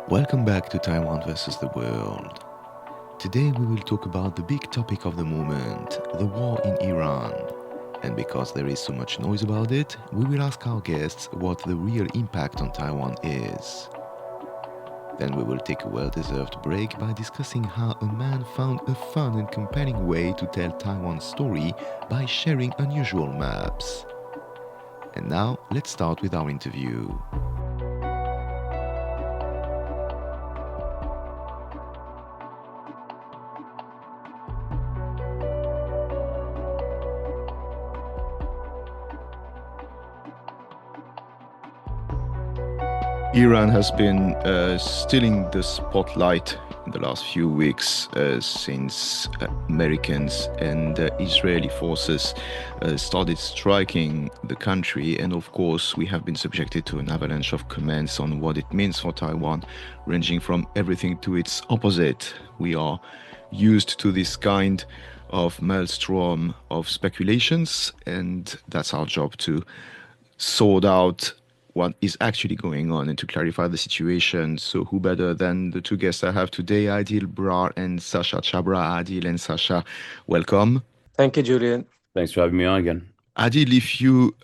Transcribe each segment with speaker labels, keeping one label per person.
Speaker 1: Welcome back to Taiwan versus the world. Today we will talk about the big topic of the moment, the war in Iran. And because there is so much noise about it, we will ask our guests what the real impact on Taiwan is. Then we will take a well-deserved break by discussing how a man found a fun and compelling way to tell Taiwan's story by sharing unusual maps. And now, let's start with our interview. Iran has been stealing the spotlight in the last few weeks since Americans and Israeli forces started striking the country. And of course, we have been subjected to an avalanche of comments on what it means for Taiwan, ranging from everything to its opposite. We are used to this kind of maelstrom of speculations, and that's our job to sort out what is actually going on and to clarify the situation. So who better than the two guests I have today, Aadil, Brar, and Sasha. Chhabra, Aadil and Sasha, welcome.
Speaker 2: Thank you, Julian.
Speaker 3: Thanks for having me on again.
Speaker 1: Aadil, if you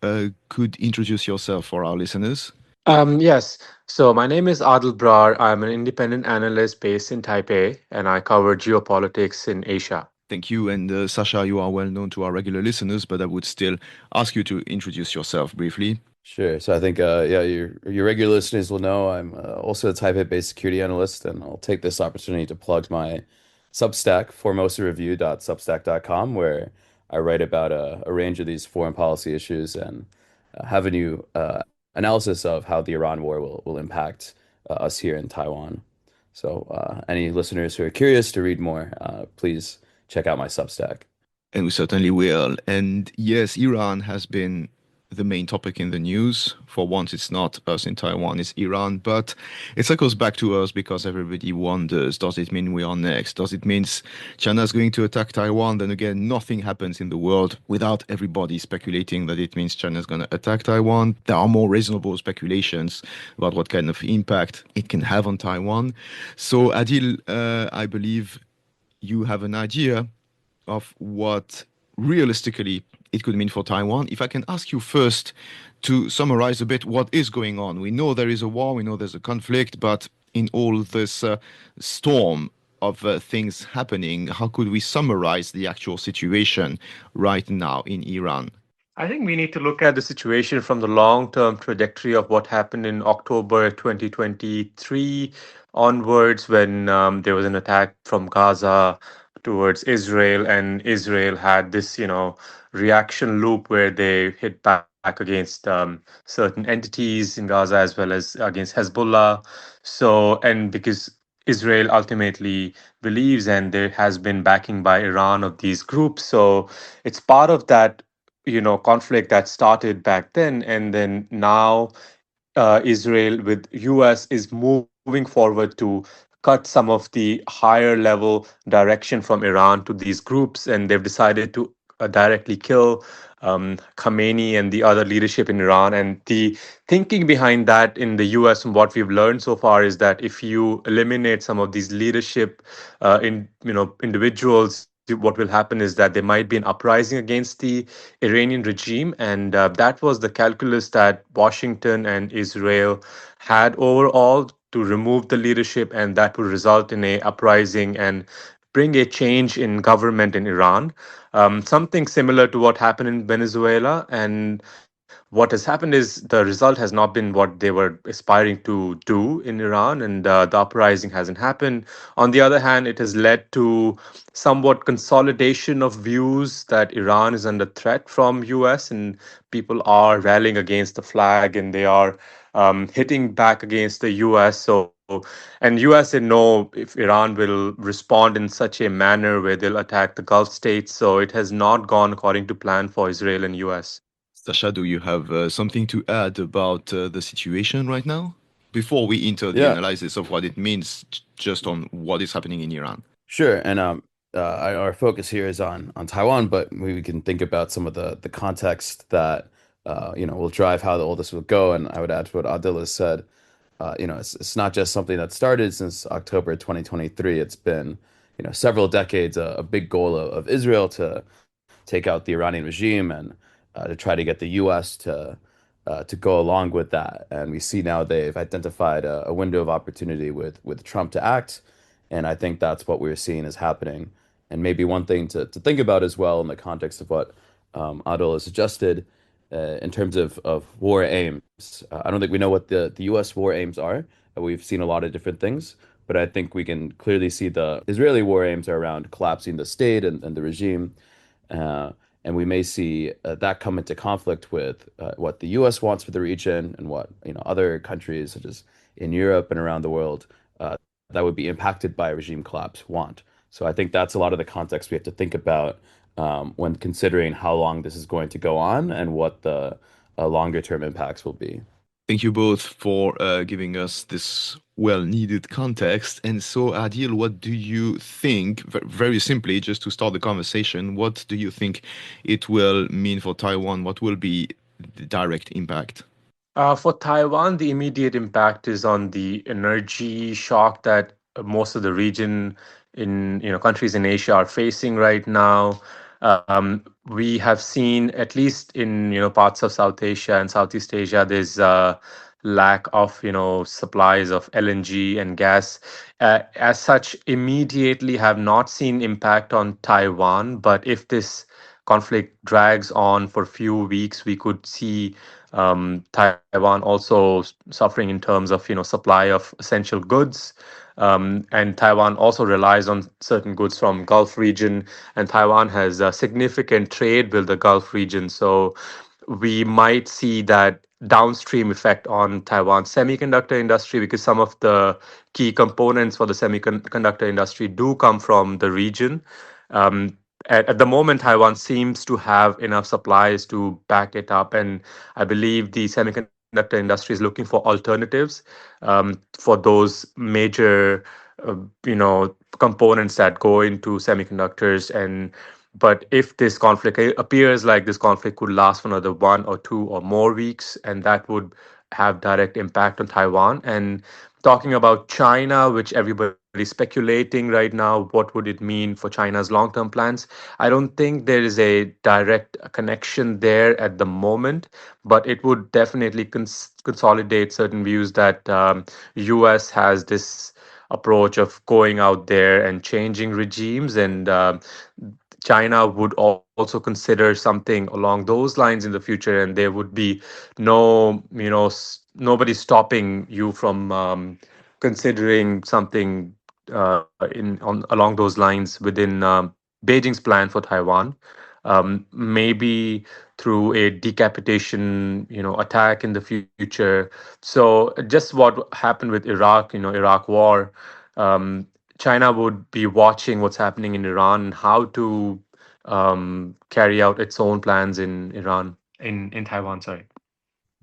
Speaker 1: could introduce yourself for our listeners.
Speaker 2: Yes. So my name is Adil Brar. I'm an independent analyst based in Taipei, and I cover geopolitics in Asia.
Speaker 1: Thank you. And Sasha, you are well known to our regular listeners, but I would still ask you to introduce yourself briefly.
Speaker 3: Sure. So I think, your regular listeners will know I'm also a Taipei-based security analyst, and I'll take this opportunity to plug my Substack, formosereview.substack.com, where I write about a range of these foreign policy issues and have a new analysis of how the Iran war will impact us here in Taiwan. So any listeners who are curious to read more, please check out my Substack.
Speaker 1: And we certainly will. And yes, Iran has been the main topic in the news. For once, it's not us in Taiwan, it's Iran. But it circles back to us because everybody wonders, does it mean we are next? Does it mean China's going to attack Taiwan? Then again, nothing happens in the world without everybody speculating that it means China's going to attack Taiwan. There are more reasonable speculations about what kind of impact it can have on Taiwan. So, Adil, I believe you have an idea of what realistically it could mean for Taiwan. If I can ask you first to summarize a bit what is going on. We know there is a war, we know there's a conflict, but in all this storm of things happening, how could we summarize the actual situation right now in Iran?
Speaker 2: I think we need to look at the situation from the long term trajectory of what happened in October 2023 onwards, when there was an attack from Gaza towards Israel, and Israel had this, reaction loop where they hit back against certain entities in Gaza as well as against Hezbollah. So, and because Israel ultimately believes, and there has been backing by Iran of these groups, so it's part of that conflict that started back then, and then now Israel with US is moving forward to cut some of the higher level direction from Iran to these groups, and they've decided to directly kill Khamenei and the other leadership in Iran. And the thinking behind that in the US and what we've learned so far is that if you eliminate some of these leadership in individuals, what will happen is that there might be an uprising against the Iranian regime, and that was the calculus that Washington and Israel had overall, to remove the leadership, and that would result in a uprising and bring a change in government in Iran. Something similar to what happened in Venezuela. And what has happened is the result has not been what they were aspiring to do in Iran, and the uprising hasn't happened. On the other hand, it has led to somewhat consolidation of views that Iran is under threat from US, and people are rallying against the flag, and they are hitting back against the US. So, and US said no if Iran will respond in such a manner where they'll attack the Gulf states. So it has not gone according to plan for Israel and US.
Speaker 1: Sasha, do you have something to add about the situation right now? Before we enter the
Speaker 3: Yeah,
Speaker 1: analysis of what it means just on what is happening in Iran.
Speaker 3: sure. And our focus here is on Taiwan, but we can think about some of the context that will drive how all this will go. And I would add to what Adil has said. it's not just something that started since October 2023. It's been, several decades, a big goal of Israel to take out the Iranian regime and to try to get the U.S. to go along with that. And we see now they've identified a window of opportunity with Trump to act, and I think that's what we're seeing is happening. And maybe one thing to think about as well in the context of what Adil has suggested in terms of war aims. I don't think we know what the U.S. war aims are. We've seen a lot of different things, but I think we can clearly see the Israeli war aims are around collapsing the state and the regime. Uh, and we may see that come into conflict with what the U.S. wants for the region and what other countries such as in Europe and around the world uh, that would be impacted by a regime collapse want. So I think that's a lot of the context we have to think about when considering how long this is going to go on and what the longer term impacts will be.
Speaker 1: Thank you both for giving us this well-needed context. And so, Adil, what do you think, very simply, just to start the conversation, what do you think it will mean for Taiwan? What will be the direct impact?
Speaker 2: For Taiwan, the immediate impact is on the energy shock that most of the region in countries in Asia are facing right now. We have seen, at least in parts of South Asia and Southeast Asia, there's lack of supplies of LNG and gas. As such, immediately have not seen impact on Taiwan. But if this conflict drags on for a few weeks, we could see Taiwan also suffering in terms of supply of essential goods. And Taiwan also relies on certain goods from Gulf region, and Taiwan has a significant trade with the Gulf region. So we might see that downstream effect on Taiwan's semiconductor industry, because some of the key components for the semiconductor industry do come from the region. At the moment, Taiwan seems to have enough supplies to back it up, and I believe the semiconductor industry is looking for alternatives for those major, components that go into semiconductors. And but if this conflict appears like this conflict could last for another 1 or 2 or more weeks, and that would have direct impact on Taiwan. And talking about China, which everybody's speculating right now, what would it mean for China's long-term plans? I don't think there is a direct connection there at the moment, but it would definitely consolidate certain views that U.S. has this approach of going out there and changing regimes, and China would also consider something along those lines in the future, and there would be no, nobody stopping you from considering something in on along those lines within Beijing's plan for Taiwan. Maybe through a decapitation, attack in the future. So just what happened with Iraq, Iraq war. Um, China would be watching what's happening in Iran and how to carry out its own plans in Iran, in Taiwan. Sorry.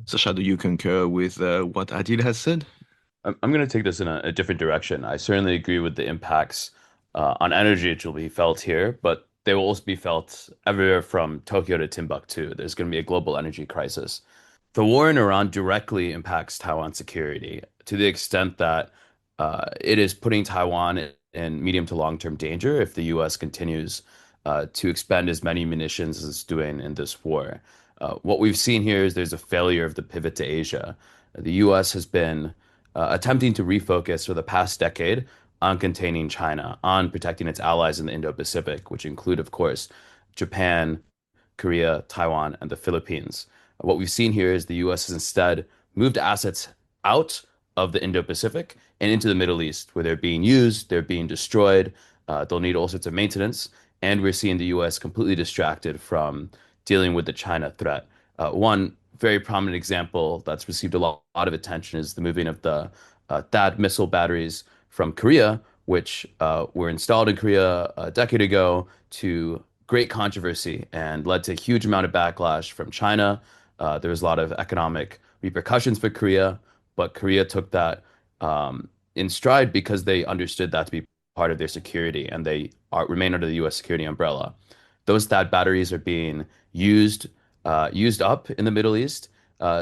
Speaker 1: Sasha, do you concur with what Adil has said?
Speaker 3: I'm going to take this in a different direction. I certainly agree with the impacts on energy which will be felt here, but they will also be felt everywhere from Tokyo to Timbuktu. There's going to be a global energy crisis. The war in Iran directly impacts Taiwan's security to the extent that it is putting Taiwan in medium to long-term danger if the U.S. continues to expend as many munitions as it's doing in this war. What we've seen here is there's a failure of the pivot to Asia. The U.S. has been attempting to refocus for the past decade on containing China, on protecting its allies in the Indo-Pacific, which include, of course, Japan, Korea, Taiwan, and the Philippines. What we've seen here is the U.S. has instead moved assets out of the Indo-Pacific and into the Middle East, where they're being used, they're being destroyed, they'll need all sorts of maintenance, and we're seeing the U.S. completely distracted from dealing with the China threat. One very prominent example that's received a lot of attention is the moving of the THAAD missile batteries from Korea, which were installed in Korea a decade ago, to great controversy and led to a huge amount of backlash from China. There was a lot of economic repercussions for Korea, but Korea took that in stride because they understood that to be part of their security, and they remain under the U.S. security umbrella. Those THAAD batteries are being used up in the Middle East.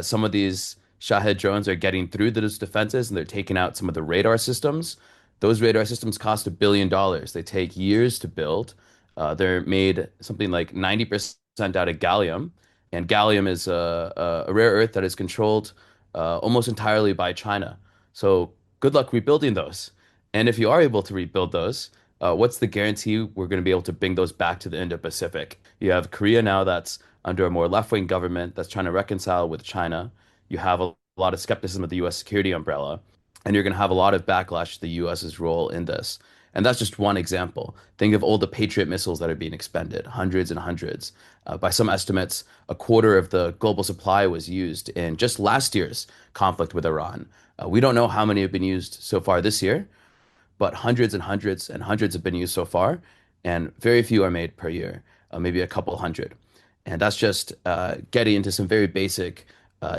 Speaker 3: Some of these Shahed drones are getting through those defenses and they're taking out some of the radar systems. Those radar systems cost $1 billion. They take years to build. They're made something like 90% out of gallium, and gallium is a rare earth that is controlled almost entirely by China. So good luck rebuilding those. And if you are able to rebuild those, what's the guarantee we're going to be able to bring those back to the Indo-Pacific? You have Korea now that's under a more left-wing government that's trying to reconcile with China. You have a lot of skepticism of the U.S. security umbrella, and you're going to have a lot of backlash to the U.S.'s role in this. And that's just one example. Think of all the Patriot missiles that are being expended, hundreds and hundreds. By some estimates, a quarter of the global supply was used in just last year's conflict with Iran. We don't know how many have been used so far this year, but hundreds and hundreds and hundreds have been used so far, and very few are made per year, maybe a couple hundred. And that's just getting into some very basic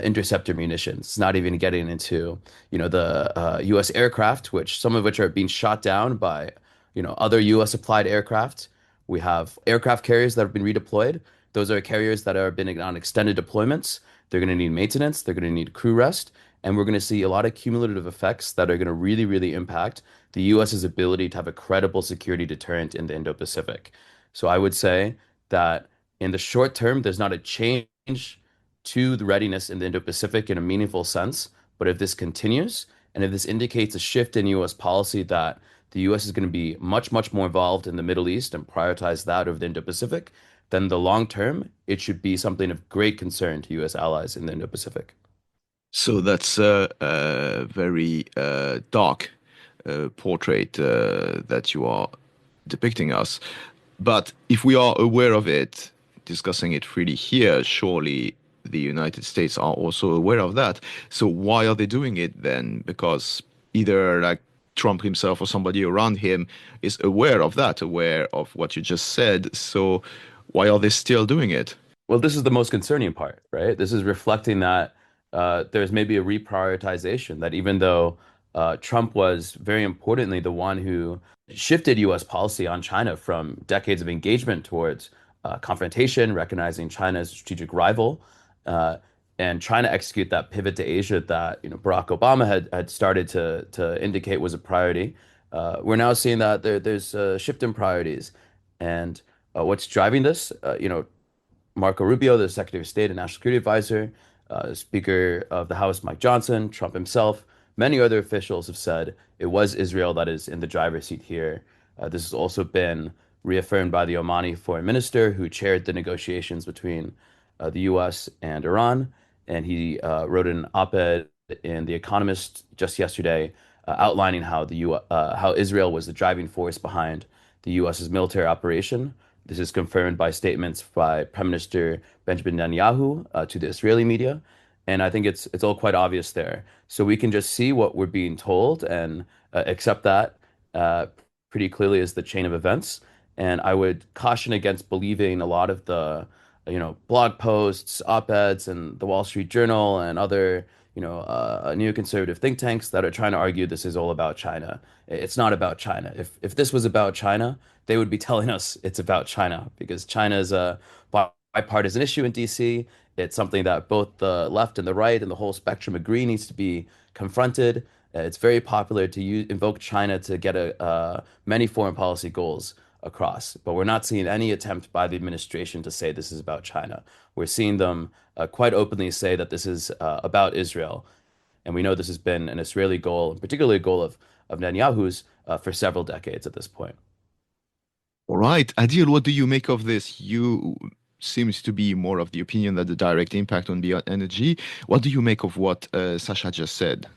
Speaker 3: interceptor munitions. It's not even getting into, the U.S. aircraft, which some of which are being shot down by, other U.S. supplied aircraft. We have aircraft carriers that have been redeployed. Those are carriers that have been on extended deployments. They're going to need maintenance. They're going to need crew rest. And we're going to see a lot of cumulative effects that are going to really, really impact the US's ability to have a credible security deterrent in the Indo-Pacific. So I would say that in the short term, there's not a change to the readiness in the Indo-Pacific in a meaningful sense. But if this continues, and if this indicates a shift in US policy that the US is going to be much, much more involved in the Middle East and prioritize that over the Indo-Pacific, then the long term, it should be something of great concern to US allies in the Indo-Pacific.
Speaker 1: So that's a very dark portrait that you are depicting us. But if we are aware of it, discussing it freely here, surely the United States are also aware of that. So why are they doing it then? Because either like Trump himself or somebody around him is aware of that, aware of what you just said. So why are they still doing it?
Speaker 3: Well, this is the most concerning part, right? This is reflecting that there's maybe a reprioritization that even though Trump was very importantly the one who shifted US policy on China from decades of engagement towards confrontation, recognizing China as a strategic rival, uh, and trying to execute that pivot to Asia that Barack Obama had started to indicate was a priority. We're now seeing that there's a shift in priorities, and what's driving this? Marco Rubio, the Secretary of State and National Security Advisor, Speaker of the House Mike Johnson, Trump himself, many other officials have said it was Israel that is in the driver's seat here. This has also been reaffirmed by the Omani foreign minister who chaired the negotiations between the U.S. and Iran. And he wrote an op-ed in The Economist just yesterday outlining how Israel was the driving force behind the U.S.'s military operation. This is confirmed by statements by Prime Minister Benjamin Netanyahu to the Israeli media. And I think it's all quite obvious there. So we can just see what we're being told and accept that pretty clearly as the chain of events. And I would caution against believing a lot of the, blog posts, op-eds, and the Wall Street Journal and other, neoconservative think tanks that are trying to argue this is all about China. It's not about China. If this was about China, they would be telling us it's about China because China is a bipartisan issue in DC. It's something that both the left and the right and the whole spectrum agree needs to be confronted. It's very popular to invoke China to get many foreign policy goals across, but we're not seeing any attempt by the administration to say this is about China. We're seeing them quite openly say that this is about Israel, and we know this has been an Israeli goal, particularly a goal of Netanyahu's for several decades at this point.
Speaker 1: All right, Adil, what do you make of this? You seems to be more of the opinion that the direct impact on beyond energy. What do you make of what Sasha just said?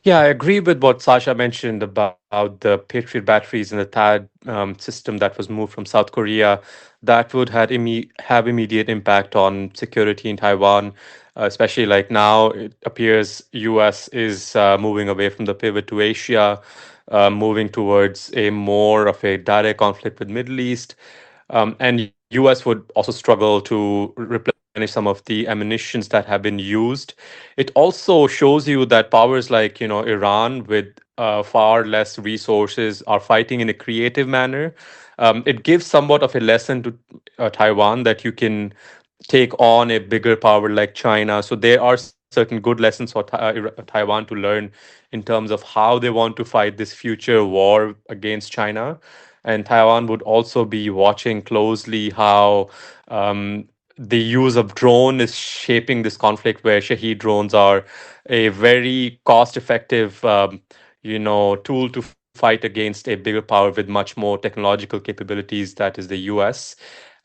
Speaker 2: Yeah, I agree with what Sasha mentioned about the Patriot batteries and the THAAD system that was moved from South Korea. That would have immediate impact on security in Taiwan, especially like now it appears US is moving away from the pivot to Asia, moving towards a more of a direct conflict with Middle East. And US would also struggle to replenish some of the ammunitions that have been used. It also shows you that powers like Iran with far less resources are fighting in a creative manner. It gives somewhat of a lesson to Taiwan that you can take on a bigger power like China. So there are certain good lessons for Taiwan to learn in terms of how they want to fight this future war against China. And Taiwan would also be watching closely how the use of drone is shaping this conflict, where Shahed drones are a very cost-effective, tool to fight against a bigger power with much more technological capabilities, that is the US.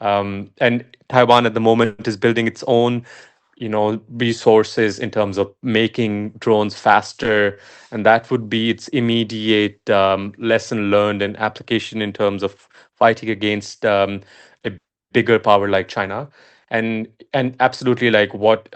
Speaker 2: And Taiwan at the moment is building its own resources in terms of making drones faster, and that would be its immediate lesson learned and application in terms of fighting against a bigger power like China. And absolutely, like what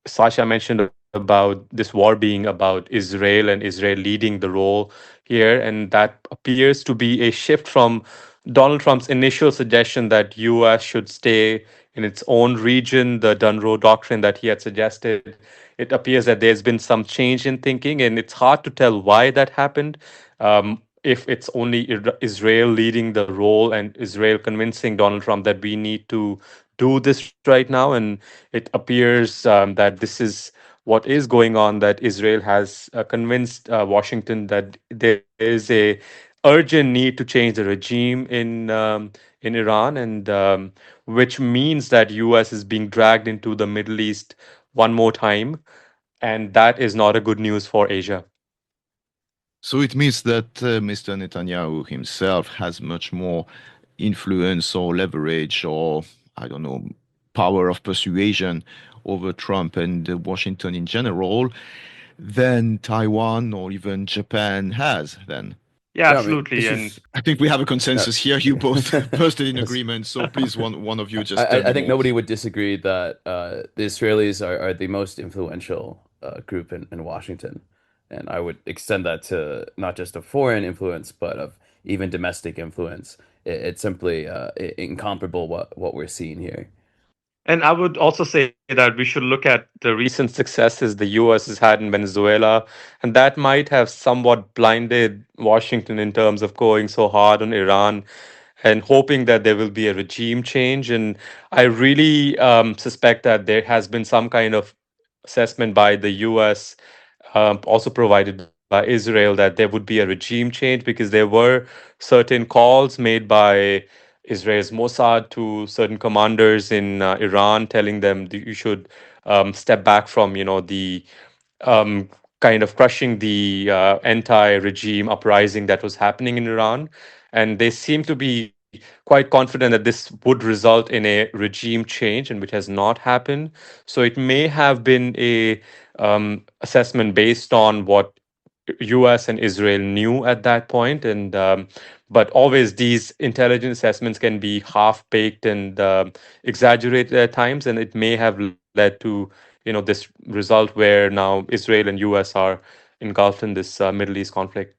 Speaker 2: Sasha mentioned about this war being about Israel and Israel leading the role here, and that appears to be a shift from Donald Trump's initial suggestion that US should stay in its own region, the Dunroe Doctrine that he had suggested. It appears that there's been some change in thinking, and it's hard to tell why that happened. If it's only Israel leading the role and Israel convincing Donald Trump that we need to do this right now, and it appears that this is what is going on. That Israel has convinced Washington that there is a urgent need to change the regime in Iran, and which means that US is being dragged into the Middle East one more time, and that is not a good news for Asia.
Speaker 1: So it means that Mr. Netanyahu himself has much more influence or leverage or, I don't know, power of persuasion over Trump and Washington in general than Taiwan or even Japan has then.
Speaker 2: Yeah,
Speaker 3: Yeah, I mean,
Speaker 2: absolutely.
Speaker 3: this
Speaker 2: And
Speaker 3: is
Speaker 1: I think we have a
Speaker 3: no,
Speaker 1: consensus here. You both posted in
Speaker 3: yes.
Speaker 1: agreement. So please, one of you just tell
Speaker 3: I
Speaker 1: me
Speaker 3: think
Speaker 1: more.
Speaker 3: nobody would disagree that the Israelis are the most influential group in Washington. And I would extend that to not just of foreign influence, but of even domestic influence. It's simply incomparable what we're seeing here.
Speaker 2: And I would also say that we should look at the recent successes the US has had in Venezuela, and that might have somewhat blinded Washington in terms of going so hard on Iran and hoping that there will be a regime change. And I really suspect that there has been some kind of assessment by the US, also provided by Israel, that there would be a regime change, because there were certain calls made by Israel's Mossad to certain commanders in Iran, telling them that you should step back from, the um, kind of crushing the anti-regime uprising that was happening in Iran. And they seem to be quite confident that this would result in a regime change, and which has not happened. So it may have been a assessment based on what US and Israel knew at that point, and but always these intelligence assessments can be half baked and exaggerated at times, and it may have led to this result where now Israel and US are engulfed in this Middle East conflict.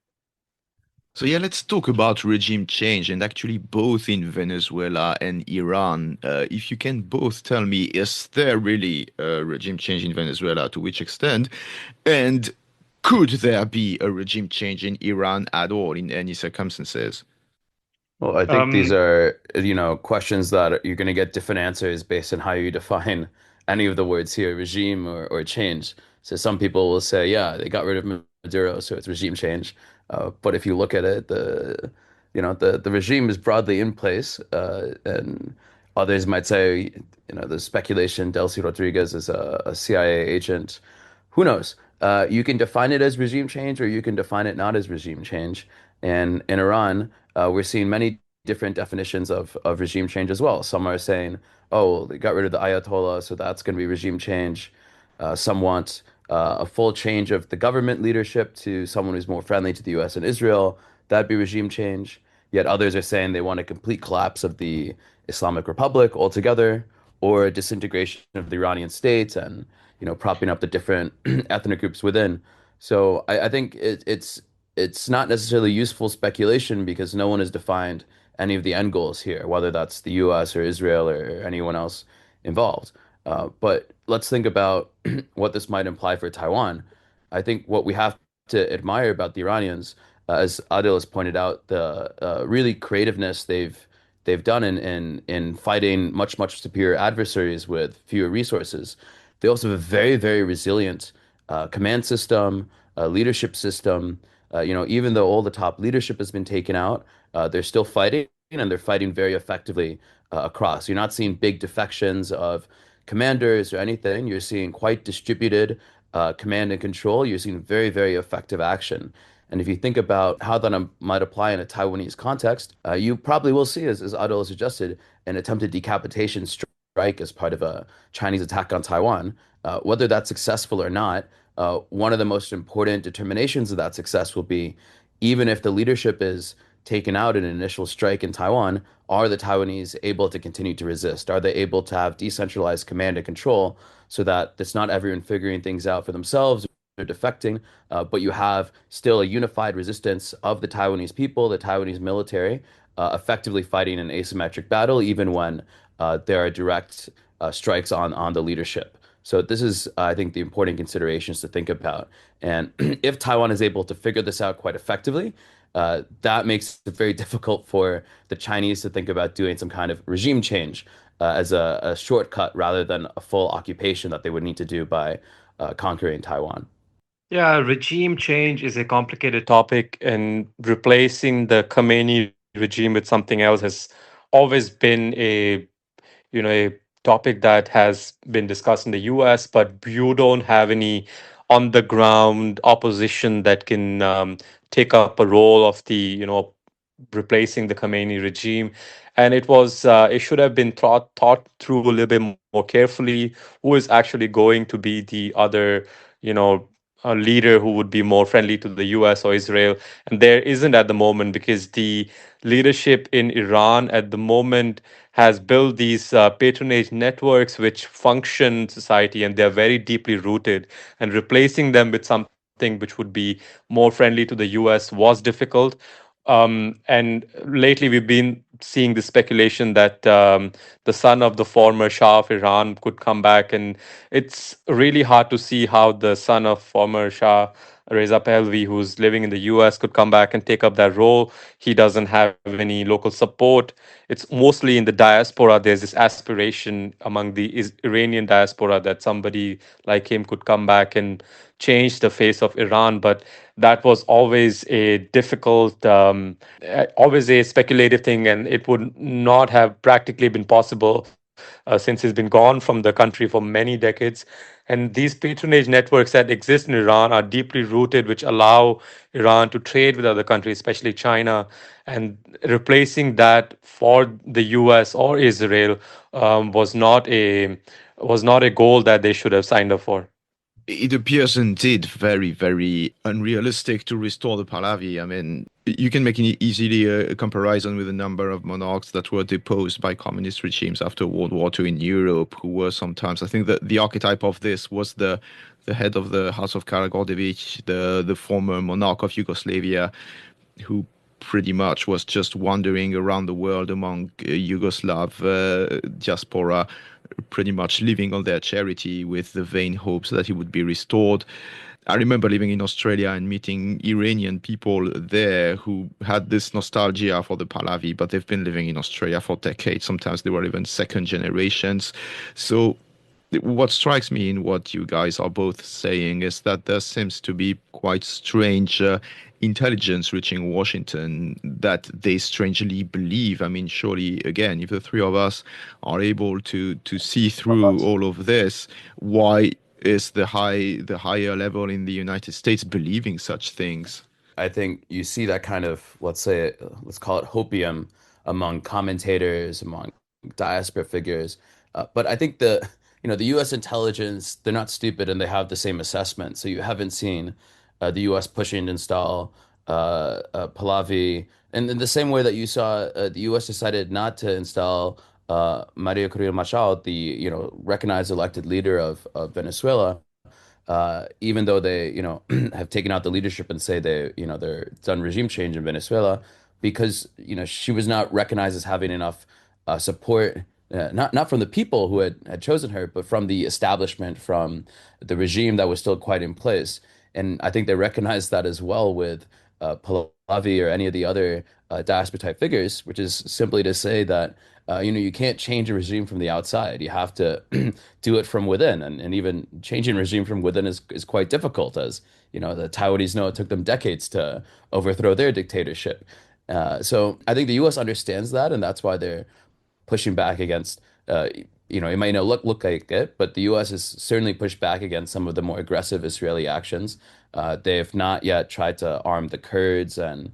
Speaker 1: So yeah, let's talk about regime change and actually both in Venezuela and Iran. If you can both tell me, is there really a regime change in Venezuela? To which extent? And could there be a regime change in Iran at all in any circumstances?
Speaker 3: Well, I think these
Speaker 2: Um,
Speaker 3: are, questions that you're going to get different answers based on how you define any of the words here, regime or change. So some people will say, yeah, they got rid of Maduro, so it's regime change. But if you look at it, the regime is broadly in place, and others might say, there's speculation Delcy Rodriguez is a CIA agent. Who knows? You can define it as regime change, or you can define it not as regime change. And in Iran, we're seeing many different definitions of regime change as well. Some are saying, oh, they got rid of the Ayatollah, so that's going to be regime change. Some want a full change of the government leadership to someone who's more friendly to the US and Israel. That'd be regime change. Yet others are saying they want a complete collapse of the Islamic Republic altogether, or a disintegration of the Iranian state and, propping up the different ethnic groups within. So I think it's not necessarily useful speculation because no one has defined any of the end goals here, whether that's the US or Israel or anyone else involved. But let's think about what this might imply for Taiwan. I think what we have to admire about the Iranians, as Adil has pointed out, the really creativeness they've done in fighting much superior adversaries with fewer resources. They also have a very, very resilient command system, leadership system. Even though all the top leadership has been taken out, they're still fighting, and they're fighting very effectively across. You're not seeing big defections of commanders or anything. You're seeing quite distributed command and control. You're seeing very, very effective action. And if you think about how that might apply in a Taiwanese context, you probably will see, as Adil suggested, an attempted decapitation strike as part of a Chinese attack on Taiwan. Whether that's successful or not, one of the most important determinations of that success will be, even if the leadership is taken out in an initial strike in Taiwan, are the Taiwanese able to continue to resist? Are they able to have decentralized command and control so that it's not everyone figuring things out for themselves or defecting, but you have still a unified resistance of the Taiwanese people, the Taiwanese military, effectively fighting an asymmetric battle, even when there are direct strikes on the leadership. So this is, I think, the important considerations to think about. And if Taiwan is able to figure this out quite effectively, that makes it very difficult for the Chinese to think about doing some kind of regime change as a shortcut rather than a full occupation that they would need to do by conquering Taiwan.
Speaker 2: Yeah, regime change is a complicated topic, and replacing the Khomeini regime with something else has always been a topic that has been discussed in the US, but you don't have any on the ground opposition that can take up a role of the replacing the Khomeini regime. And it should have been thought through a little bit more carefully. Who is actually going to be the other, you know, a leader who would be more friendly to the US or Israel? And there isn't at the moment, because the leadership in Iran at the moment has built these patronage networks which function society, and they're very deeply rooted. And replacing them with something which would be more friendly to the US was difficult. And lately, we've been seeing the speculation that the son of the former Shah of Iran could come back, and it's really hard to see how the son of former Shah Reza Pahlavi, who's living in the US, could come back and take up that role. He doesn't have any local support. It's mostly in the diaspora. There's this aspiration among the Iranian diaspora that somebody like him could come back and change the face of Iran. But that was always a difficult, always a speculative thing, and it would not have practically been possible since he's been gone from the country for many decades. And these patronage networks that exist in Iran are deeply rooted, which allow Iran to trade with other countries, especially China. And replacing that for the US or Israel was not a goal that they should have signed up for.
Speaker 1: It appears indeed very, very unrealistic to restore the Pahlavi. I mean, you can make easily a comparison with a number of monarchs that were deposed by communist regimes after World War II in Europe, who were sometimes, I think that the archetype of this was the head of the House of Karađorđević, the former monarch of Yugoslavia, who pretty much was just wandering around the world among Yugoslav diaspora, pretty much living on their charity with the vain hopes that he would be restored. I remember living in Australia and meeting Iranian people there who had this nostalgia for the Pahlavi, but they've been living in Australia for decades. Sometimes they were even second generations. So what strikes me in what you guys are both saying is that there seems to be quite strange intelligence reaching Washington that they strangely believe. I mean, surely, again, if the three of us are able to see through all of this, why is the higher level in the United States believing such things?
Speaker 3: I think you see that kind of, let's call it hopium among commentators, among diaspora figures. But I think the U.S. intelligence, they're not stupid and they have the same assessment. So you haven't seen the U.S. pushing to install Pahlavi. And in the same way that you saw the U.S. decided not to install Maria Corina Machado, the, recognized elected leader of Venezuela, even though they, have taken out the leadership and say they're done regime change in Venezuela, because, she was not recognized as having enough support, not from the people who had chosen her, but from the establishment, from the regime that was still quite in place. And I think they recognized that as well with or any of the other diaspora type figures, which is simply to say that you can't change a regime from the outside. You have to do it from within, and even changing regime from within is quite difficult, as the Taiwanese know it took them decades to overthrow their dictatorship. So I think the U.S. understands that, and that's why they're pushing back against, it might not look like it, but the U.S. has certainly pushed back against some of the more aggressive Israeli actions. They have not yet tried to arm the Kurds and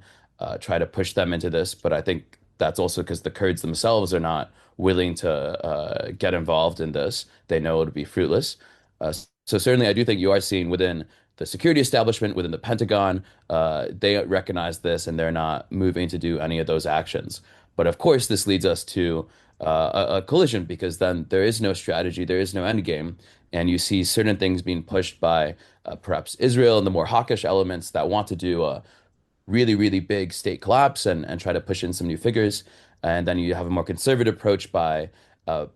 Speaker 3: try to push them into this, but I think that's also because the Kurds themselves are not willing to get involved in this. They know it'll be fruitless. So certainly, I do think you are seeing within the security establishment, within the Pentagon, they recognize this and they're not moving to do any of those actions. But of course, this leads us to a collision because then there is no strategy, there is no end game, and you see certain things being pushed by perhaps Israel and the more hawkish elements that want to do a really, really big state collapse and try to push in some new figures. And then you have a more conservative approach by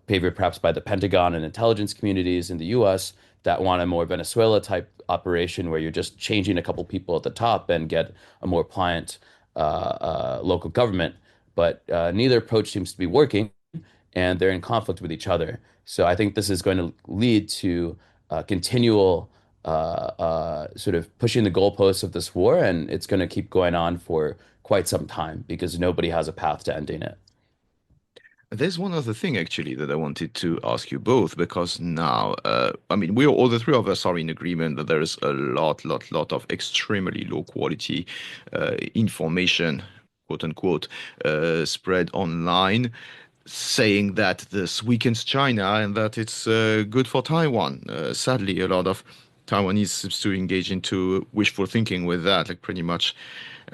Speaker 3: favored perhaps by the Pentagon and intelligence communities in the US that want a more Venezuela type operation where you're just changing a couple people at the top and get a more pliant local government. But neither approach seems to be working, and they're in conflict with each other. So I think this is going to lead to continual sort of pushing the goalposts of this war, and it's going to keep going on for quite some time because nobody has a path to ending it.
Speaker 1: There's one other thing actually that I wanted to ask you both because now, I mean, we all the three of us are in agreement that there is a lot of extremely low quality information, quote unquote, spread online, saying that this weakens China and that it's good for Taiwan. Sadly, a lot of Taiwanese seems to engage into wishful thinking with that. Like pretty much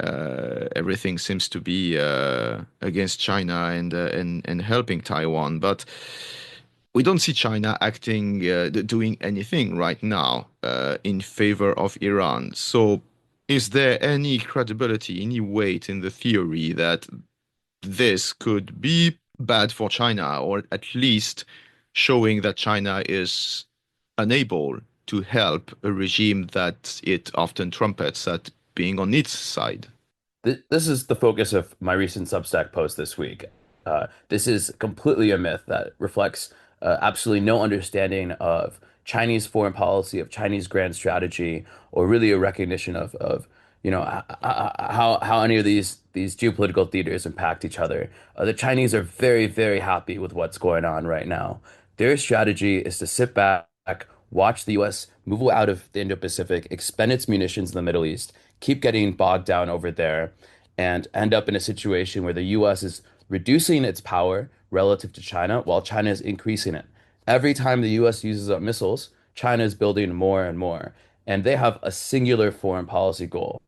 Speaker 1: everything seems to be against China and helping Taiwan. But we don't see China acting, doing anything right now in favor of Iran. So, is there any credibility, any weight in the theory that this could be bad for China, or at least showing that China is unable to help a regime that it often trumpets at being on its side?
Speaker 3: This is the focus of my recent Substack post this week. This is completely a myth that reflects absolutely no understanding of Chinese foreign policy, of Chinese grand strategy, or really a recognition of how any of these geopolitical theaters impact each other. The Chinese are very, very happy with what's going on right now. Their strategy is to sit back, watch the U.S. move out of the Indo-Pacific, expend its munitions in the Middle East, keep getting bogged down over there, and end up in a situation where the U.S. is reducing its power relative to China while China is increasing it. Every time the U.S. uses up missiles, China is building more and more. And they have a singular foreign policy goal.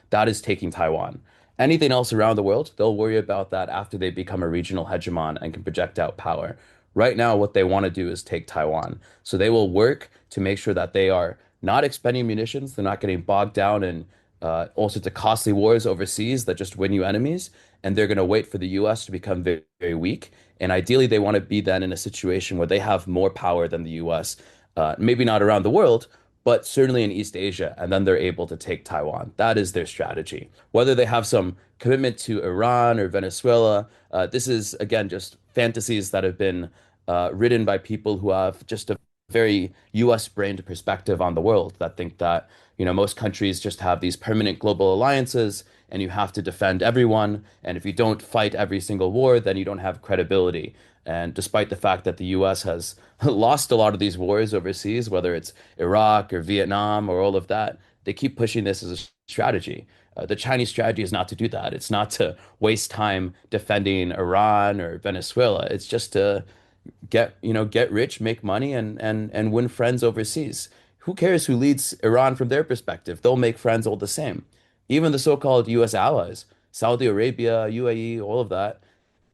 Speaker 3: That is taking Taiwan. Anything else around the world, they'll worry about that after they become a regional hegemon and can project out power. Right now, what they want to do is take Taiwan. So they will work to make sure that they are not expending munitions, they're not getting bogged down in all sorts of costly wars overseas that just win you enemies. And they're going to wait for the US to become very, very weak. And ideally, they want to be then in a situation where they have more power than the US, maybe not around the world, but certainly in East Asia, and then they're able to take Taiwan. That is their strategy. Whether they have some commitment to Iran or Venezuela, this is, again, just fantasies that have been written by people who have just a very US brained perspective on the world that think that, most countries just have these permanent global alliances and you have to defend everyone. And if you don't fight every single war, then you don't have credibility. And despite the fact that the US has lost a lot of these wars overseas, whether it's Iraq or Vietnam or all of that, they keep pushing this as a strategy. The Chinese strategy is not to do that. It's not to waste time defending Iran or Venezuela. It's just to get rich, make money, and win friends overseas. Who cares who leads Iran from their perspective? They'll make friends all the same. Even the so-called US allies, Saudi Arabia, UAE, all of that,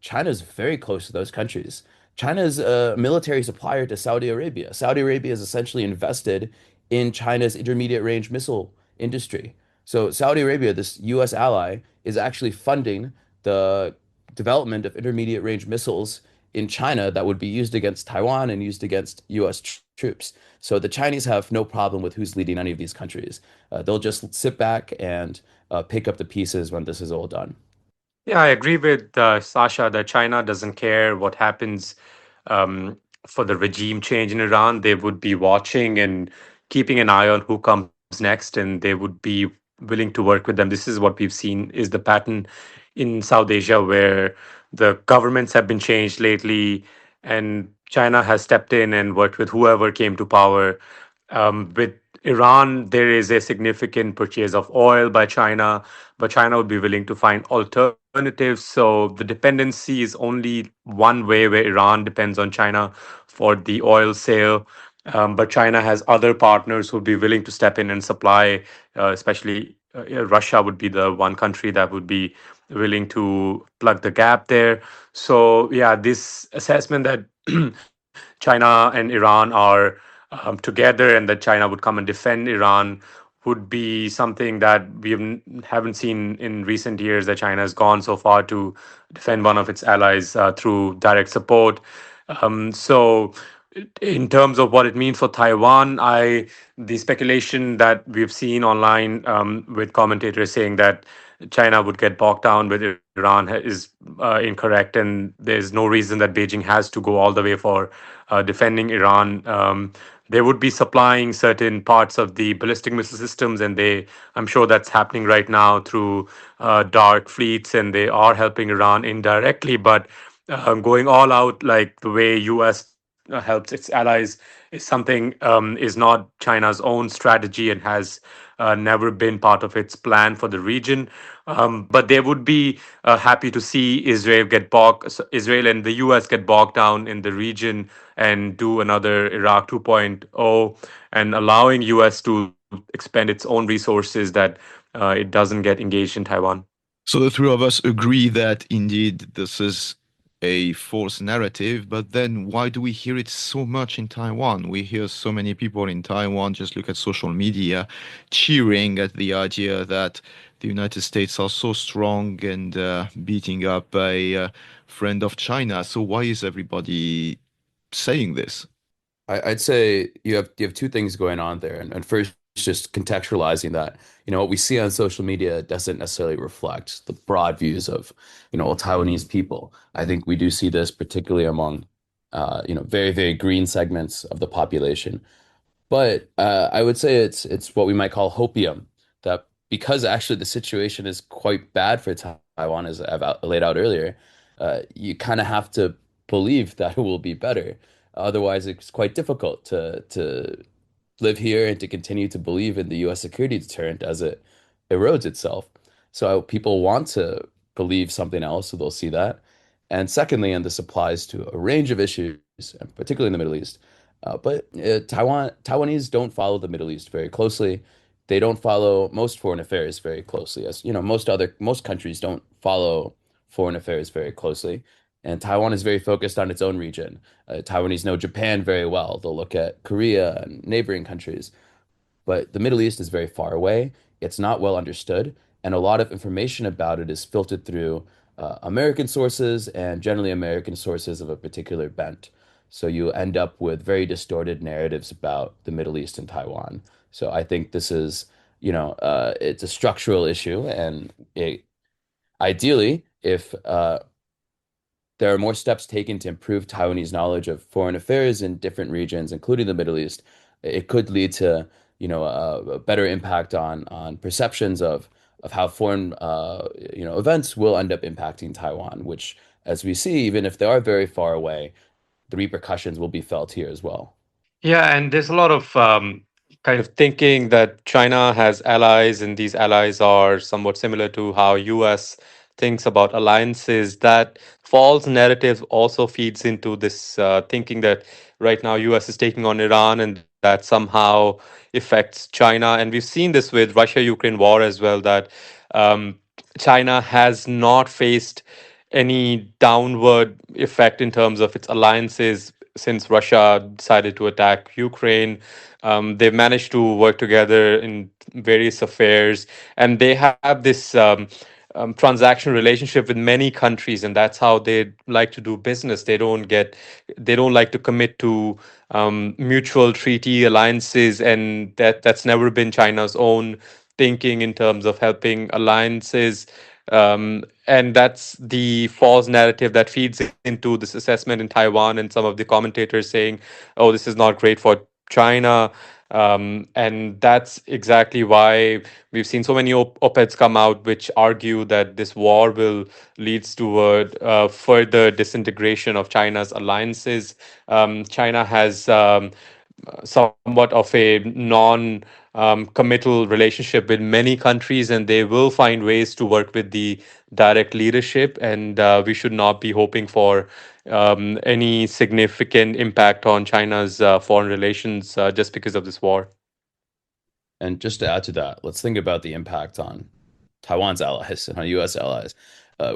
Speaker 3: China is very close to those countries. China is a military supplier to Saudi Arabia. Saudi Arabia is essentially invested in China's intermediate range missile industry. So Saudi Arabia, this US ally, is actually funding the development of intermediate range missiles in China that would be used against Taiwan and used against US troops. So the Chinese have no problem with who's leading any of these countries. They'll just sit back and pick up the pieces when this is all done.
Speaker 2: Yeah, I agree with Sasha that China doesn't care what happens um, for the regime change in Iran. They would be watching and keeping an eye on who comes next, and they would be willing to work with them. This is what we've seen is the pattern in South Asia, where the governments have been changed lately, and China has stepped in and worked with whoever came to power. With Iran, there is a significant purchase of oil by China, but China would be willing to find alternatives. So the dependency is only one way, where Iran depends on China for the oil sale. But China has other partners who would be willing to step in and supply, especially Russia would be the one country that would be willing to plug the gap there. So, yeah, this assessment that China and Iran are together and that China would come and defend Iran would be something that haven't seen in recent years, that China has gone so far to defend one of its allies through direct support. So, in terms of what it means for Taiwan, the speculation that we've seen online with commentators saying that China would get bogged down with Iran is incorrect, and there's no reason that Beijing has to go all the way for defending Iran. They would be supplying certain parts of the ballistic missile systems, and I'm sure that's happening right now through dark fleets, and they are helping Iran indirectly. But going all out like the way US helps its allies is something is not China's own strategy and has never been part of its plan for the region. But they would be happy to see Israel and the US get bogged down in the region and do another Iraq 2.0, and allowing US to expend its own resources, that it doesn't get engaged in Taiwan.
Speaker 1: So the three of us agree that indeed this is a false narrative, but then why do we hear it so much in Taiwan? We hear so many people in Taiwan, just look at social media, cheering at the idea that the United States are so strong and beating up a friend of China. So why is everybody saying this?
Speaker 3: I'd say you have two things going on there, and first just contextualizing that what we see on social media doesn't necessarily reflect the broad views of Taiwanese people. I think we do see this particularly among very very green segments of the population. But I would say it's what we might call hopium, that because actually the situation is quite bad for Taiwan, as laid out earlier, you kind of have to believe that it will be better. Otherwise, it's quite difficult to live here and to continue to believe in the U.S. security deterrent as it erodes itself. So people want to believe something else, so they'll see that. And secondly, and this applies to a range of issues, particularly in the Middle East, but Taiwanese don't follow the Middle East very closely. They don't follow most foreign affairs very closely, as most countries don't follow foreign affairs very closely. And Taiwan is very focused on its own region. Taiwanese know Japan very well. They'll look at Korea and neighboring countries. But the Middle East is very far away. It's not well understood, and a lot of information about it is filtered through American sources and generally American sources of a particular bent. So you end up with very distorted narratives about the Middle East and Taiwan. So I think this is, it's a structural issue, and ideally, if there are more steps taken to improve Taiwanese knowledge of foreign affairs in different regions, including the Middle East, it could lead to, a better impact on perceptions of how foreign, events will end up impacting Taiwan, which, as we see, even if they are very far away, the repercussions will be felt here as well.
Speaker 2: Yeah, and there's a lot of kind of thinking that China has allies, and these allies are somewhat similar to how US thinks about alliances. That false narrative also feeds into this thinking that right now US is taking on Iran, and that somehow affects China. And we've seen this with Russia-Ukraine war as well, that um, China has not faced any downward effect in terms of its alliances since Russia decided to attack Ukraine. They've managed to work together in various affairs, and they have this transaction relationship with many countries, and that's how they like to do business. They don't like to commit to mutual treaty alliances, and that's never been China's own thinking in terms of helping alliances. And that's the false narrative that feeds into this assessment in Taiwan, and some of the commentators saying, "Oh, this is not great for China." And that's exactly why we've seen so many op-eds come out which argue that this war will leads toward further disintegration of China's alliances. China has somewhat of a non committal relationship with many countries, and they will find ways to work with the direct leadership. And we should not be hoping for any significant impact on China's foreign relations just because of this war.
Speaker 3: And just to add to that, let's think about the impact on Taiwan's allies and on U.S. allies.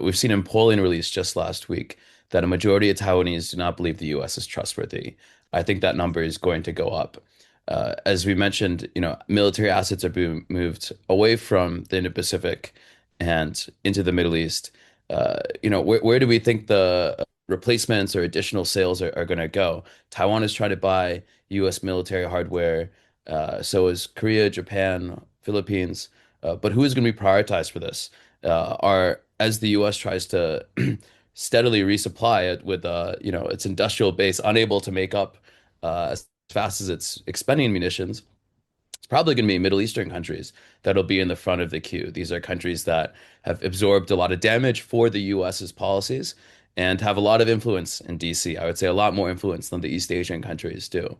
Speaker 3: We've seen in polling released just last week that a majority of Taiwanese do not believe the U.S. is trustworthy. I think that number is going to go up. As we mentioned, military assets are being moved away from the Indo-Pacific and into the Middle East. Where do we think the replacements or additional sales are going to go? Taiwan is trying to buy U.S. military hardware. So is Korea, Japan, Philippines. But who is going to be prioritized for this? As the U.S. tries to steadily resupply it with its industrial base unable to make up as fast as it's expending munitions, it's probably going to be Middle Eastern countries that'll be in the front of the queue. These are countries that have absorbed a lot of damage for the US's policies and have a lot of influence in DC. I would say a lot more influence than the East Asian countries do.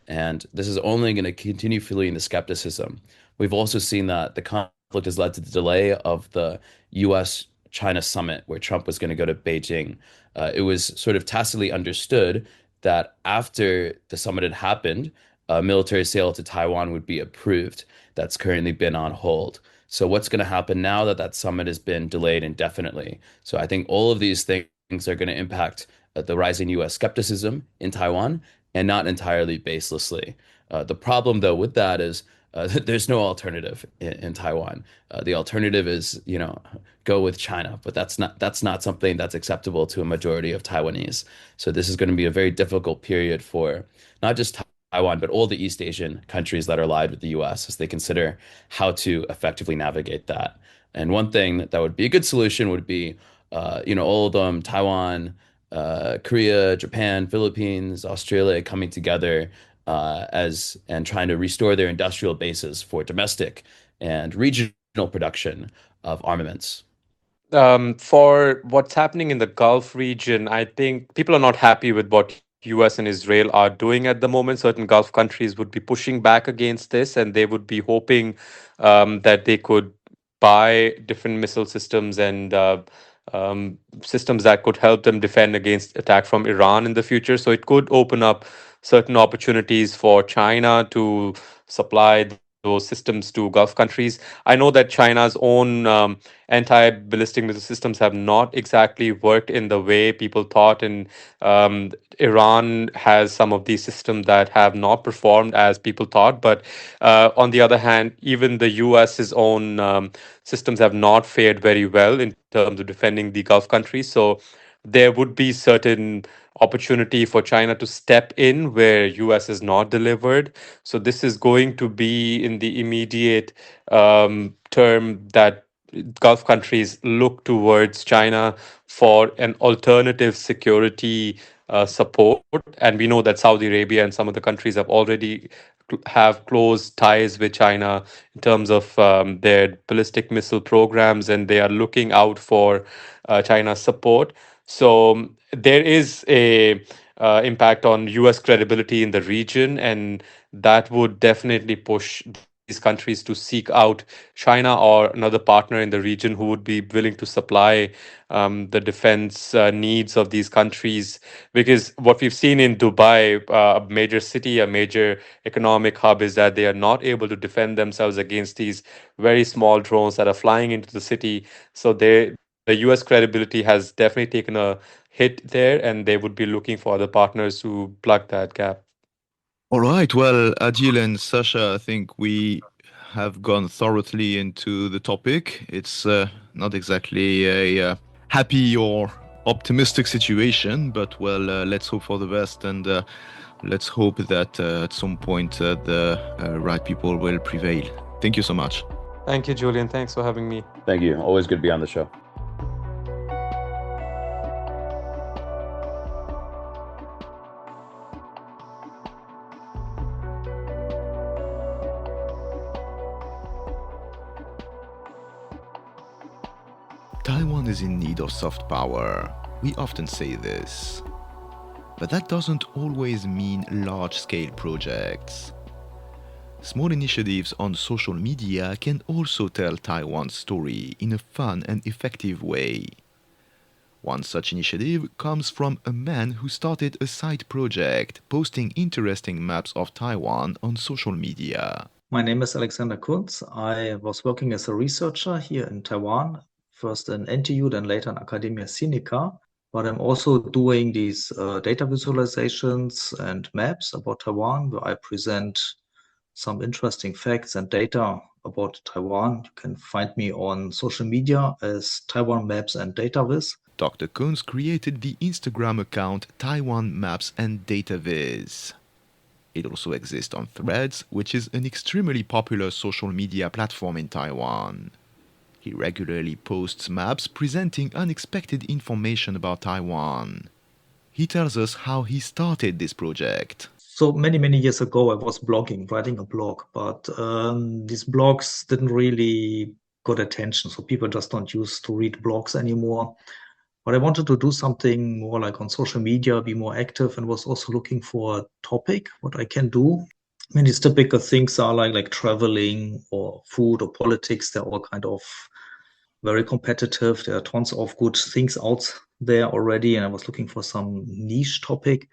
Speaker 3: And this is only going to continue fueling the skepticism. We've also seen that the conflict has led to the delay of the US China summit, where Trump was going to go to Beijing. It was sort of tacitly understood that after the summit had happened, a military sale to Taiwan would be approved. That's currently been on hold. So, what's going to happen now that that summit has been delayed indefinitely? So, I think all of these things are going to impact the rising US skepticism in Taiwan and not entirely baselessly. The problem, though, with that is there's no alternative in Taiwan. The alternative is, go with China, but that's not something that's acceptable to a majority of Taiwanese. So this is going to be a very difficult period for not just Taiwan, but all the East Asian countries that are allied with the U.S. as they consider how to effectively navigate that. And one thing that would be a good solution would be, all of them, Taiwan, Korea, Japan, Philippines, Australia coming together and trying to restore their industrial bases for domestic and regional production of armaments.
Speaker 2: For what's happening in the Gulf region, I think people are not happy with what US and Israel are doing at the moment. Certain Gulf countries would be pushing back against this, and they would be hoping that they could buy different missile systems and systems that could help them defend against attack from Iran in the future. So it could open up certain opportunities for China to supply those systems to Gulf countries. I know that China's own anti-ballistic missile systems have not exactly worked in the way people thought, and Iran has some of these systems that have not performed as people thought. But on the other hand, even the US's own systems have not fared very well in terms of defending the Gulf countries. So there would be certain opportunity for China to step in where US is not delivered. So this is going to be in the immediate term that Gulf countries look towards China for an alternative security support. And we know that Saudi Arabia and some of the countries have already have close ties with China in terms of their ballistic missile programs, and they are looking out for China's support. So there is a impact on U.S. credibility in the region, and that would definitely push these countries to seek out China or another partner in the region who would be willing to supply the defense needs of these countries. Because what we've seen in Dubai, a major city, a major economic hub, is that they are not able to defend themselves against these very small drones that are flying into the city. So the US credibility has definitely taken a hit there, and they would be looking for other partners to plug that gap.
Speaker 1: All right. Well, Adil and Sasha, I think we have gone thoroughly into the topic. It's not exactly a happy or optimistic situation, but well, let's hope for the best, and let's hope that at some point the right people will prevail. Thank you so much.
Speaker 2: Thank you, Julian. Thanks for having me.
Speaker 3: Thank you. Always good to be on the show.
Speaker 1: Taiwan is in need of soft power. We often say this. But that doesn't always mean large-scale projects. Small initiatives on social media can also tell Taiwan's story in a fun and effective way. One such initiative comes from a man who started a side project posting interesting maps of Taiwan on social media.
Speaker 4: My name is Alexander Kunz. I was working as a researcher here in Taiwan, first in NTU, then later in Academia Sinica. But I'm also doing these data visualizations and maps about Taiwan, where I present some interesting facts and data about Taiwan. You can find me on social media as Taiwan Maps and Data Viz.
Speaker 1: Dr. Kunz created the Instagram account Taiwan Maps and Data Viz. It also exists on Threads, which is an extremely popular social media platform in Taiwan. He regularly posts maps presenting unexpected information about Taiwan. He tells us how he started this project.
Speaker 4: So many years ago, I was blogging, writing a blog, but these blogs didn't really got attention. So people just don't use to read blogs anymore. But I wanted to do something more like on social media, be more active, and was also looking for a topic, what I can do. I mean, these typical things are like traveling or food or politics. They're all kind of very competitive. There are tons of good things out there already. And I was looking for some niche topic.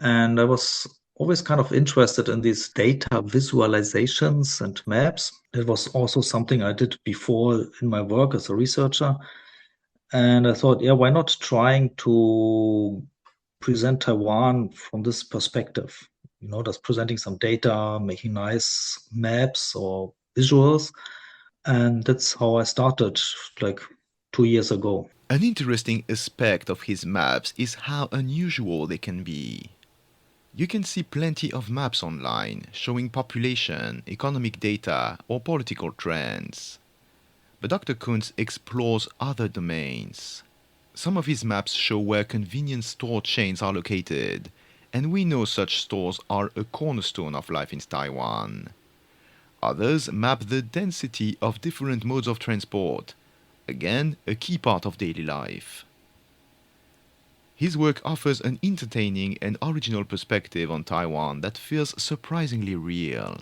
Speaker 4: And I was always kind of interested in these data visualizations and maps. It was also something I did before in my work as a researcher. And I thought, yeah, why not trying to present Taiwan from this perspective? You know, just presenting some data, making nice maps or visuals. And that's how I started like 2 years ago.
Speaker 1: An interesting aspect of his maps is how unusual they can be. You can see plenty of maps online showing population, economic data, or political trends. But Dr. Kunz explores other domains. Some of his maps show where convenience store chains are located, and we know such stores are a cornerstone of life in Taiwan. Others map the density of different modes of transport, again a key part of daily life. His work offers an entertaining and original perspective on Taiwan that feels surprisingly real.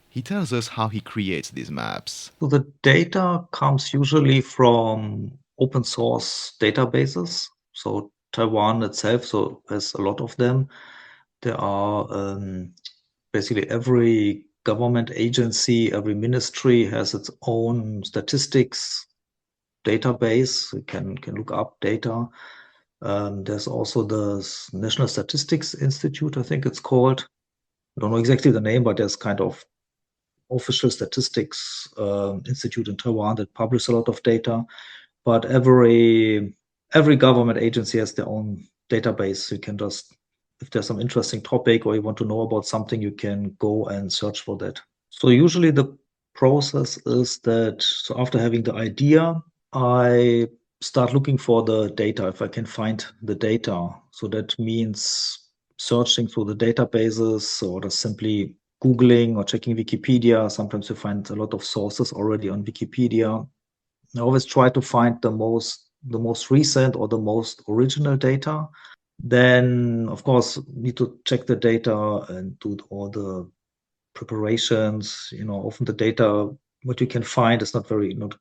Speaker 1: He tells us how he creates these maps.
Speaker 4: So the data comes usually from open source databases. So Taiwan itself so has a lot of them. There are basically every government agency, every ministry has its own statistics database. You can look up data. There's also the National Statistics Institute, I think it's called. I don't know exactly the name, but there's kind of official statistics institute in Taiwan that publish a lot of data. But every government agency has their own database. You can just, if there's some interesting topic or you want to know about something, you can go and search for that. So usually the process is that, so after having the idea, I start looking for the data, if I can find the data. So that means searching through the databases or just simply Googling or checking Wikipedia. Sometimes you find a lot of sources already on Wikipedia. I always try to find the most recent or the most original data. Then, of course, need to check the data and do all the preparations. You know, often the data, what you can find is not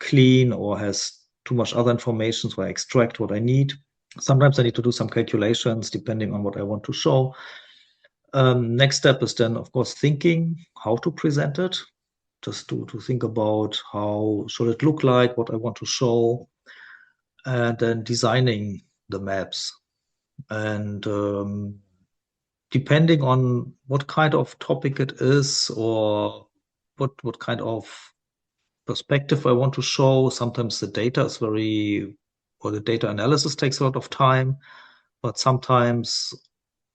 Speaker 4: clean or has too much other information, so I extract what I need. Sometimes I need to do some calculations depending on what I want to show. Next step is then, of course, thinking how to present it, just to think about how should it look like, what I want to show, and then designing the maps. And depending on what kind of topic it is or what kind of perspective I want to show. Sometimes the data is or the data analysis takes a lot of time, but sometimes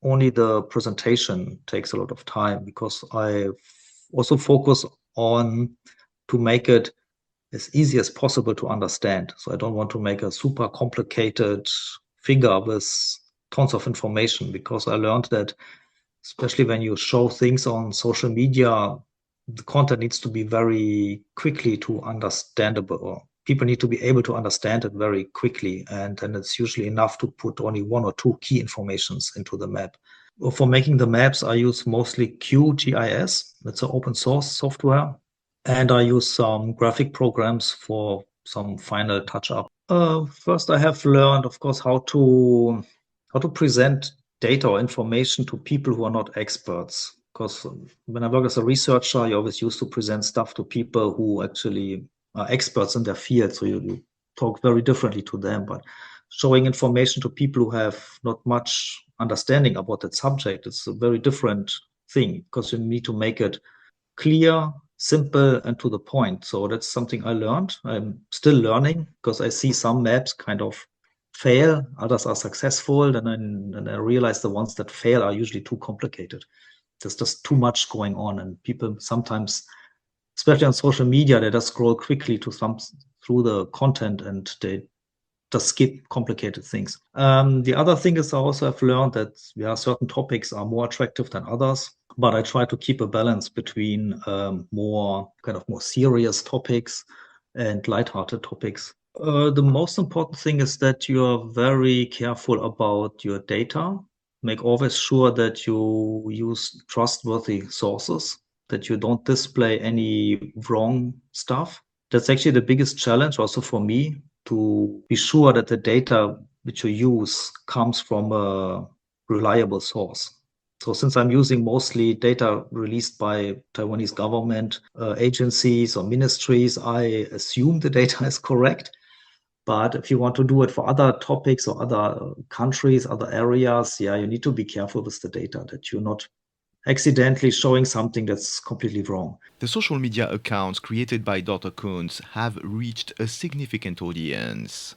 Speaker 4: only the presentation takes a lot of time, because I also focus on to make it as easy as possible to understand. So I don't want to make a super complicated figure with tons of information, because I learned that especially when you show things on social media, the content needs to be very quickly to understandable, or people need to be able to understand it very quickly. And then it's usually enough to put only one or two key informations into the map. For making the maps, I use mostly QGIS. It's an open source software. And I use some graphic programs for some final touch-up. First, I have learned, of course, how to present data or information to people who are not experts. Because when I work as a researcher, you always used to present stuff to people who actually are experts in their field. So you talk very differently to them. But showing information to people who have not much understanding about that subject, it's a very different thing, because you need to make it clear, simple, and to the point. So that's something I learned. I'm still learning, because I see some maps kind of fail, others are successful, and I realize the ones that fail are usually too complicated. There's just too much going on, and people sometimes, especially on social media, they just scroll quickly through the content, and they just skip complicated things. The other thing is, I also have learned that certain topics are more attractive than others, but I try to keep a balance between more serious topics and lighthearted topics. The most important thing is that you are very careful about your data. Make always sure that you use trustworthy sources, that you don't display any wrong stuff. That's actually the biggest challenge also for me, to be sure that the data which you use comes from a reliable source. So since I'm using mostly data released by Taiwanese government agencies or ministries, I assume the data is correct. But if you want to do it for other topics or other countries, other areas, you need to be careful with the data, that you're not accidentally showing something that's completely wrong.
Speaker 1: The social media accounts created by Dr. Kunz have reached a significant audience,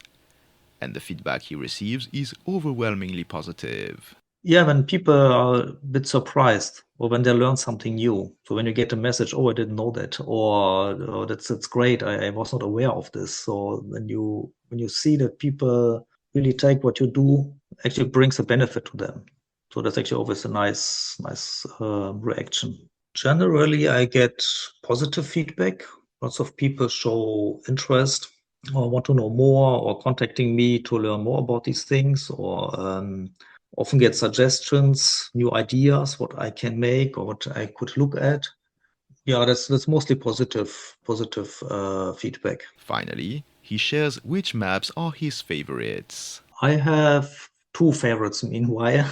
Speaker 1: and the feedback he receives is overwhelmingly positive.
Speaker 4: Yeah, when people are a bit surprised, or when they learn something new. So when you get a message, "Oh, I didn't know that," or "Oh, that's great, I was not aware of this." So when you see that people really take what you do, actually brings a benefit to them. So that's actually always a nice reaction. Generally, I get positive feedback. Lots of people show interest or want to know more, or contacting me to learn more about these things, or often get suggestions, new ideas, what I can make or what I could look at. Yeah, that's mostly positive feedback.
Speaker 1: Finally, he shares which maps are his favorites.
Speaker 4: I have two favorites meanwhile.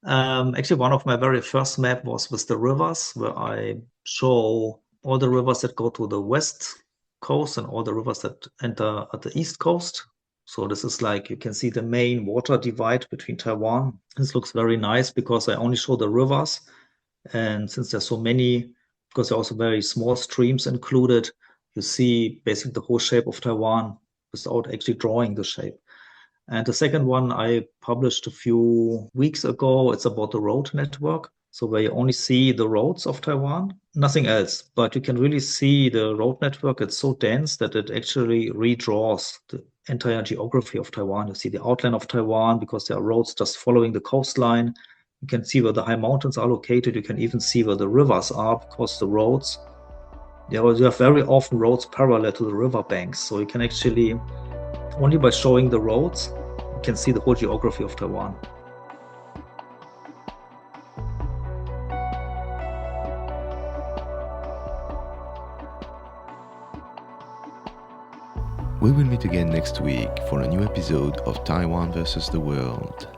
Speaker 4: Actually, one of my very first map was with the rivers, where I show all the rivers that go to the west coast and all the rivers that enter at the east coast. So this is like, you can see the main water divide between Taiwan. This looks very nice because I only show the rivers. And since there's so many, because there are also very small streams included, you see basically the whole shape of Taiwan without actually drawing the shape. And the second one I published a few weeks ago. It's about the road network. So where you only see the roads of Taiwan, nothing else, but you can really see the road network. It's so dense that it actually redraws the entire geography of Taiwan. You see the outline of Taiwan because there are roads just following the coastline. You can see where the high mountains are located. You can even see where the rivers are, because the roads, you have very often roads parallel to the river banks. So you can actually, only by showing the roads, you can see the whole geography of Taiwan.
Speaker 1: We will meet again next week for a new episode of Taiwan versus the World.